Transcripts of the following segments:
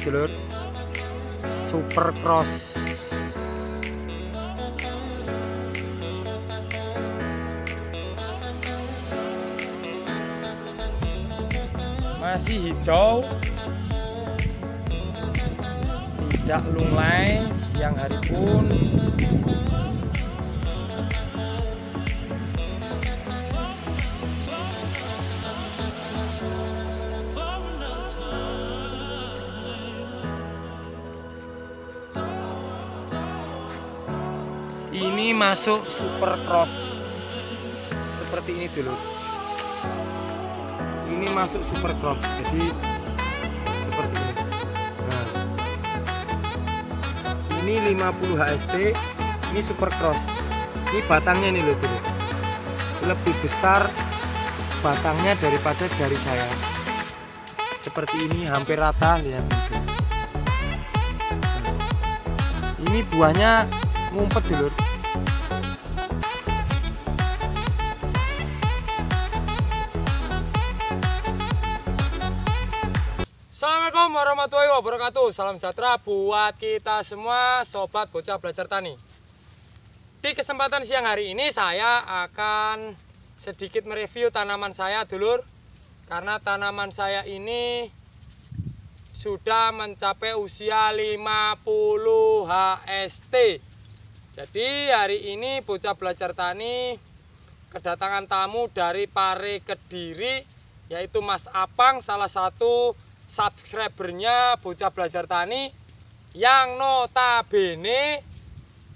dulur, super cross. Masih hijau, tidak lunglai siang hari pun. Ini masuk super cross seperti ini dulu. Ini masuk super cross, jadi seperti ini. Nah, ini 50 HST, ini super cross. Ini batangnya nih loh dulu, lebih besar batangnya daripada jari saya. Seperti ini, hampir rata, lihat. Ini buahnya ngumpet dulu. Assalamualaikum warahmatullahi wabarakatuh. Salam sejahtera buat kita semua sobat bocah belajar tani. Di kesempatan siang hari ini saya akan sedikit mereview tanaman saya dulur. Karena tanaman saya ini sudah mencapai usia 50 HST. Jadi hari ini bocah belajar tani kedatangan tamu dari Pare Kediri, yaitu Mas Apang, salah satu subscribernya bocah belajar tani, yang notabene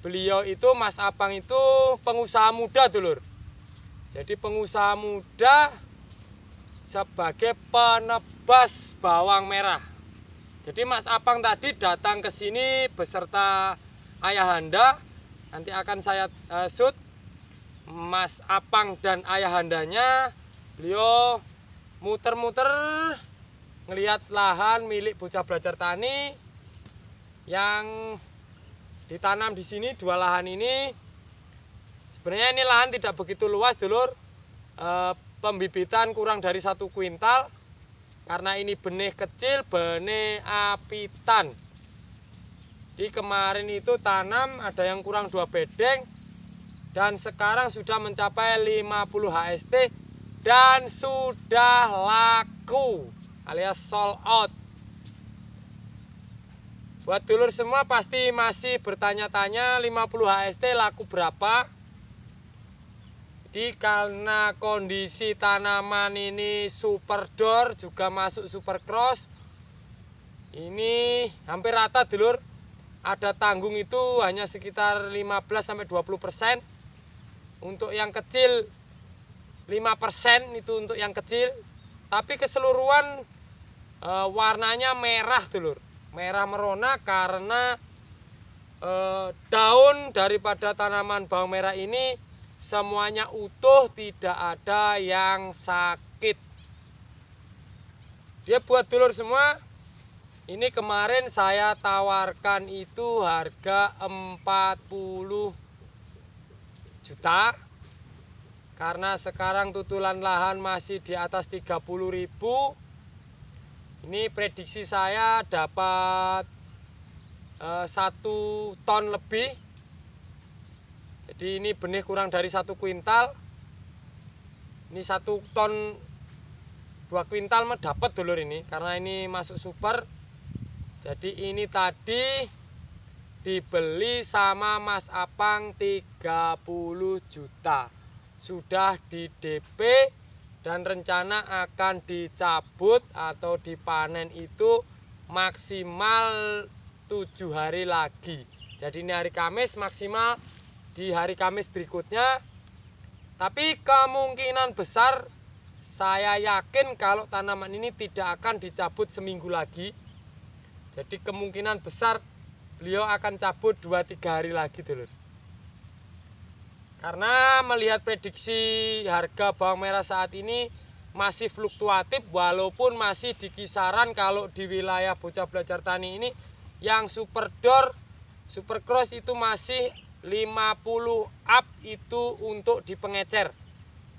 beliau itu, Mas Apang itu pengusaha muda dulur. Jadi pengusaha muda sebagai penebas bawang merah. Jadi Mas Apang tadi datang ke sini beserta ayahanda. Nanti akan saya shoot Mas Apang dan ayahandanya. Beliau muter-muter ngelihat lahan milik bocah belajar tani yang ditanam di sini. Dua lahan ini sebenarnya ini lahan tidak begitu luas dulur, pembibitan kurang dari 1 kuintal karena ini benih kecil, benih apitan. Di kemarin itu tanam ada yang kurang 2 bedeng dan sekarang sudah mencapai 50 HST dan sudah laku alias sold out. Buat dulur semua pasti masih bertanya-tanya 50 HST laku berapa. Jadi karena kondisi tanaman ini super door juga masuk super cross, ini hampir rata dulur. Ada tanggung itu hanya sekitar 15-20%. Untuk yang kecil 5% itu untuk yang kecil. Tapi keseluruhan warnanya merah dulur, merah merona karena daun daripada tanaman bawang merah ini semuanya utuh, tidak ada yang sakit. Dia buat dulur semua, ini kemarin saya tawarkan itu harga 40 juta. Karena sekarang tutulan lahan masih di atas 30.000. Ini prediksi saya dapat 1 ton lebih. Jadi ini benih kurang dari 1 kuintal. Ini 1 ton 2 kuintal mah dapat dulur ini, karena ini masuk super. Jadi ini tadi dibeli sama Mas Apang 30 juta. Sudah di DP dan rencana akan dicabut atau dipanen itu maksimal 7 hari lagi. Jadi ini hari Kamis, maksimal di hari Kamis berikutnya. Tapi kemungkinan besar saya yakin kalau tanaman ini tidak akan dicabut seminggu lagi. Jadi kemungkinan besar beliau akan cabut 2-3 hari lagi dulur. Karena melihat prediksi harga bawang merah saat ini masih fluktuatif, walaupun masih di kisaran kalau di wilayah bocah belajar tani ini yang super door, super cross itu masih 50 up itu untuk di pengecer.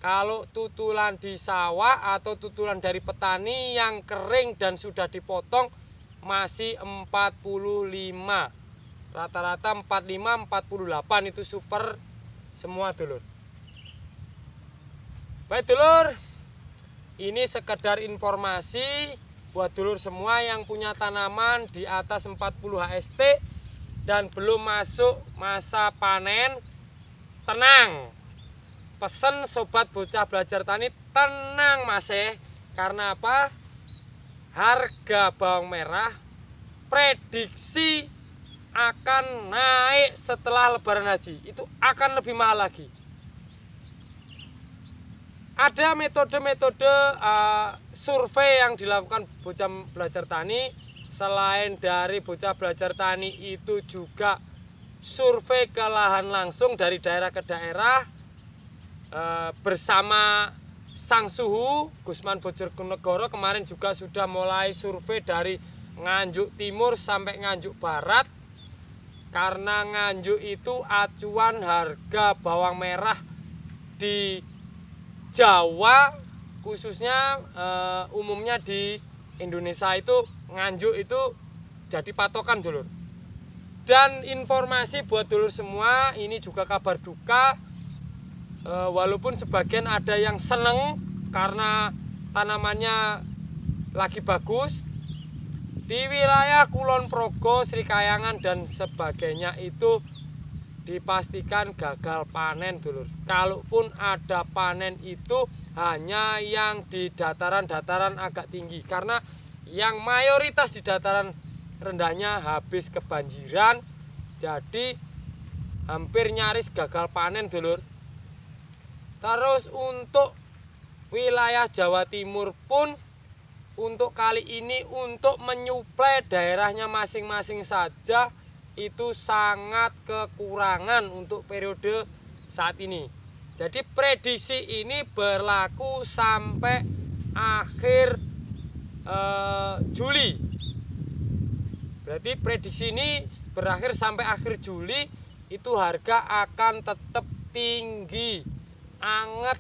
Kalau tutulan di sawah atau tutulan dari petani yang kering dan sudah dipotong masih 45. Rata-rata 45 48 itu super semua dulur. Baik dulur, ini sekedar informasi buat dulur semua yang punya tanaman di atas 40 HST dan belum masuk masa panen. Tenang, pesen sobat bocah belajar tani, tenang mas. Karena apa? Harga bawang merah prediksi akan naik setelah lebaran haji, itu akan lebih mahal lagi. Ada metode-metode survei yang dilakukan bocah belajar tani. Selain dari bocah belajar tani itu juga survei ke lahan langsung dari daerah ke daerah bersama Sang Suhu Gusman Bojonegoro. Kemarin juga sudah mulai survei dari Nganjuk Timur sampai Nganjuk Barat. Karena Nganjuk itu acuan harga bawang merah di Jawa, khususnya umumnya di Indonesia itu Nganjuk itu jadi patokan dulur. Dan informasi buat dulur semua, ini juga kabar duka. Walaupun sebagian ada yang seneng karena tanamannya lagi bagus, di wilayah Kulon Progo, Sri Kayangan dan sebagainya itu dipastikan gagal panen dulur. Kalaupun ada panen itu hanya yang di dataran-dataran agak tinggi, karena yang mayoritas di dataran rendahnya habis kebanjiran, jadi hampir nyaris gagal panen dulur. Terus untuk wilayah Jawa Timur pun untuk kali ini untuk menyuplai daerahnya masing-masing saja itu sangat kekurangan untuk periode saat ini. Jadi prediksi ini berlaku sampai akhir Juli. Berarti prediksi ini berakhir sampai akhir Juli, itu harga akan tetap tinggi, anget.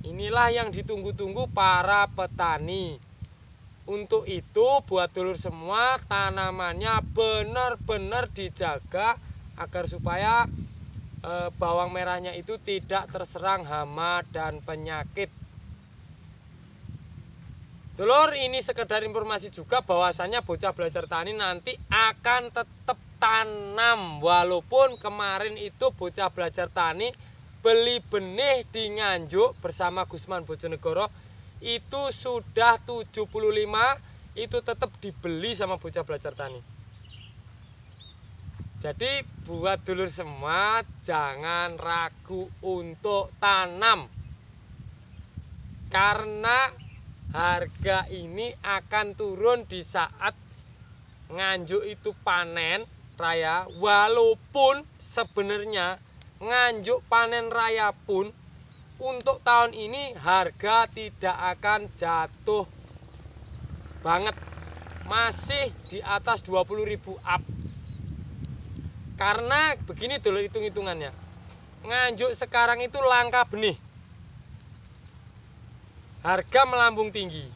Inilah yang ditunggu-tunggu para petani. Untuk itu buat dulur semua, tanamannya benar-benar dijaga agar supaya bawang merahnya itu tidak terserang hama dan penyakit. Dulur, ini sekedar informasi juga bahwasannya bocah belajar tani nanti akan tetap tanam. Walaupun kemarin itu bocah belajar tani beli benih di Nganjuk bersama Gusman Bojonegoro, itu sudah 75, itu tetap dibeli sama bocah belajar tani. Jadi buat dulur semua, jangan ragu untuk tanam, karena harga ini akan turun di saat Nganjuk itu panen raya. Walaupun sebenarnya Nganjuk panen raya pun untuk tahun ini harga tidak akan jatuh banget, masih di atas 20.000 up. Karena begini dulu hitung-hitungannya, Nganjuk sekarang itu langka benih, harga melambung tinggi.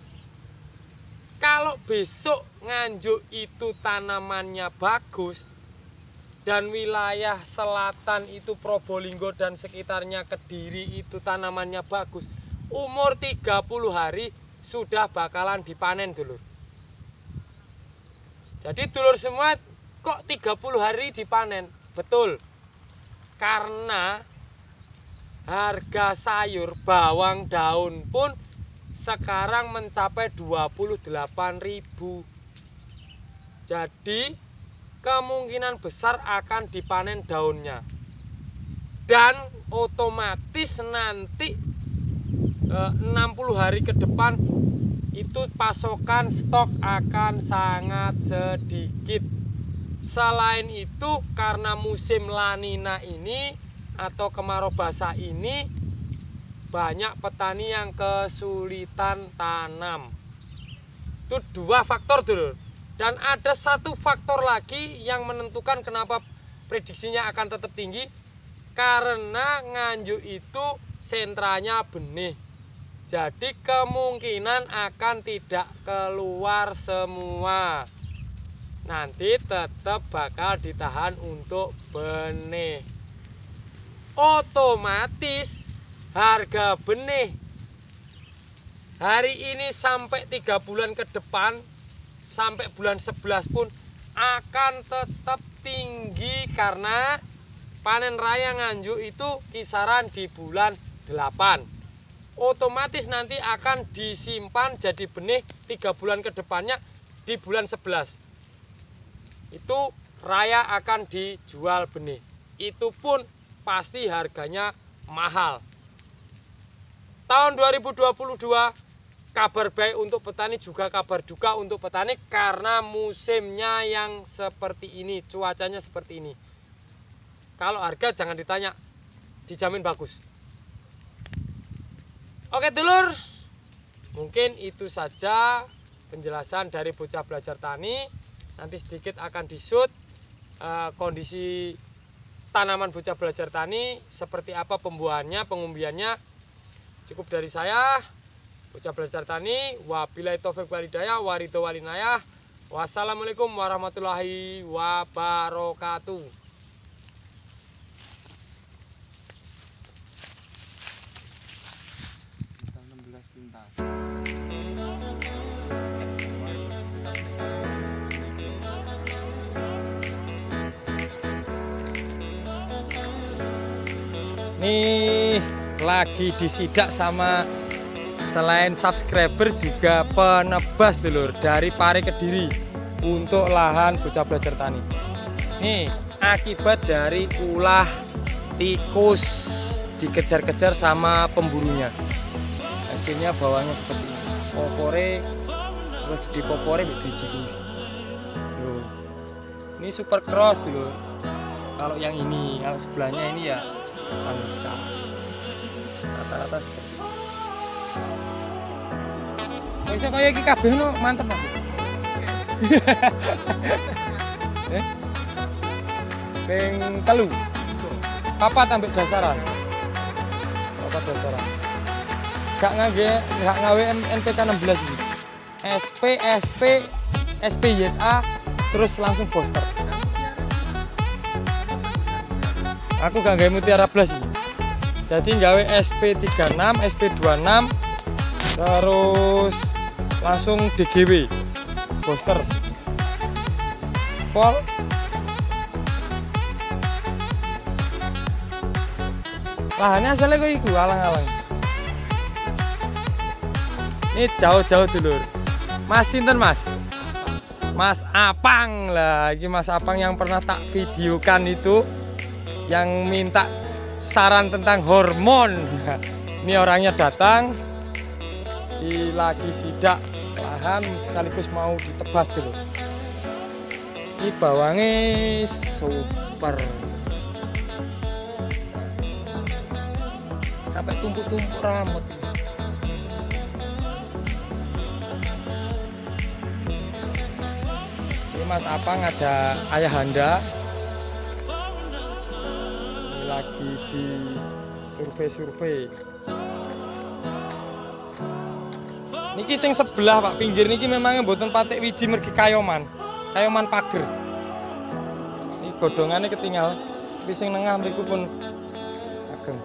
Kalau besok Nganjuk itu tanamannya bagus dan wilayah selatan itu Probolinggo dan sekitarnya Kediri itu tanamannya bagus, umur 30 hari sudah bakalan dipanen dulur. Jadi dulur semua, kok 30 hari dipanen? Betul, karena harga sayur bawang daun pun sekarang mencapai 28.000. Jadi kemungkinan besar akan dipanen daunnya, dan otomatis nanti 60 hari ke depan itu pasokan stok akan sangat sedikit. Selain itu, karena musim La Nina ini atau kemarau basah ini, banyak petani yang kesulitan tanam. Itu dua faktor dulu. Dan ada satu faktor lagi yang menentukan kenapa prediksinya akan tetap tinggi, karena Nganjuk itu sentranya benih. Jadi kemungkinan akan tidak keluar semua. nanti tetap bakal ditahan untuk benih. Otomatis harga benih hari ini sampai 3 bulan ke depan, sampai bulan 11 pun akan tetap tinggi karena panen raya Nganjuk itu kisaran di bulan 8. Otomatis nanti akan disimpan jadi benih 3 bulan ke depannya di bulan 11. Itu raya akan dijual benih. Itu pun pasti harganya mahal. Tahun 2022 kabar baik untuk petani juga kabar duka untuk petani karena musimnya yang seperti ini, cuacanya seperti ini. Kalau harga jangan ditanya, dijamin bagus. Oke dulur, mungkin itu saja penjelasan dari Bocah Belajar Tani. Nanti sedikit akan disut kondisi tanaman Bocah Belajar Tani, seperti apa pembuahannya, pengumbiannya. Cukup dari saya, Bocah Belajar Tani. Wabillahi taufiq wal hidayah, waridho walinayah. Wassalamualaikum warahmatullahi wabarakatuh. Nih lagi disidak sama selain subscriber juga penebas dulur dari Pare Kediri untuk lahan Bocah Belajar Tani. Nih akibat dari ulah tikus dikejar-kejar sama pemburunya. Hasilnya bawahnya seperti ini. Popore gede, popore biji. Ini super cross dulur. Kalau yang ini, kalau sebelahnya ini ya paling besar. Rata-rata seperti ini. Bisa kayak iki kabeh no mantep Mas. Ping telu. Papat ambek dasaran. Papat dasaran. Gak ngawe NPK 16 ini. SP SPYA terus langsung poster. Aku gak gawe mutiara blas ini. Jadi gawe SP36, SP26 terus langsung DGW poster. Pol lahannya asalnya kok iku alang-alang. Ini jauh-jauh dulur. Mas sinten Mas? Mas Apang lah, ini Mas Apang yang pernah tak videokan itu, yang minta saran tentang hormon. Ini orangnya datang, lagi sidak lahan sekaligus mau ditebas dulu. Ini bawangnya super, sampai tumpuk-tumpuk rambut. Ini Mas Apang ngajak ayahanda. Ini lagi di survei. Niki sing sebelah Pak pinggir niki memangnya mboten patek wiji mergi kayoman pager. Ini godongannya ketinggal. Tapi sing nengah mriku pun ageng.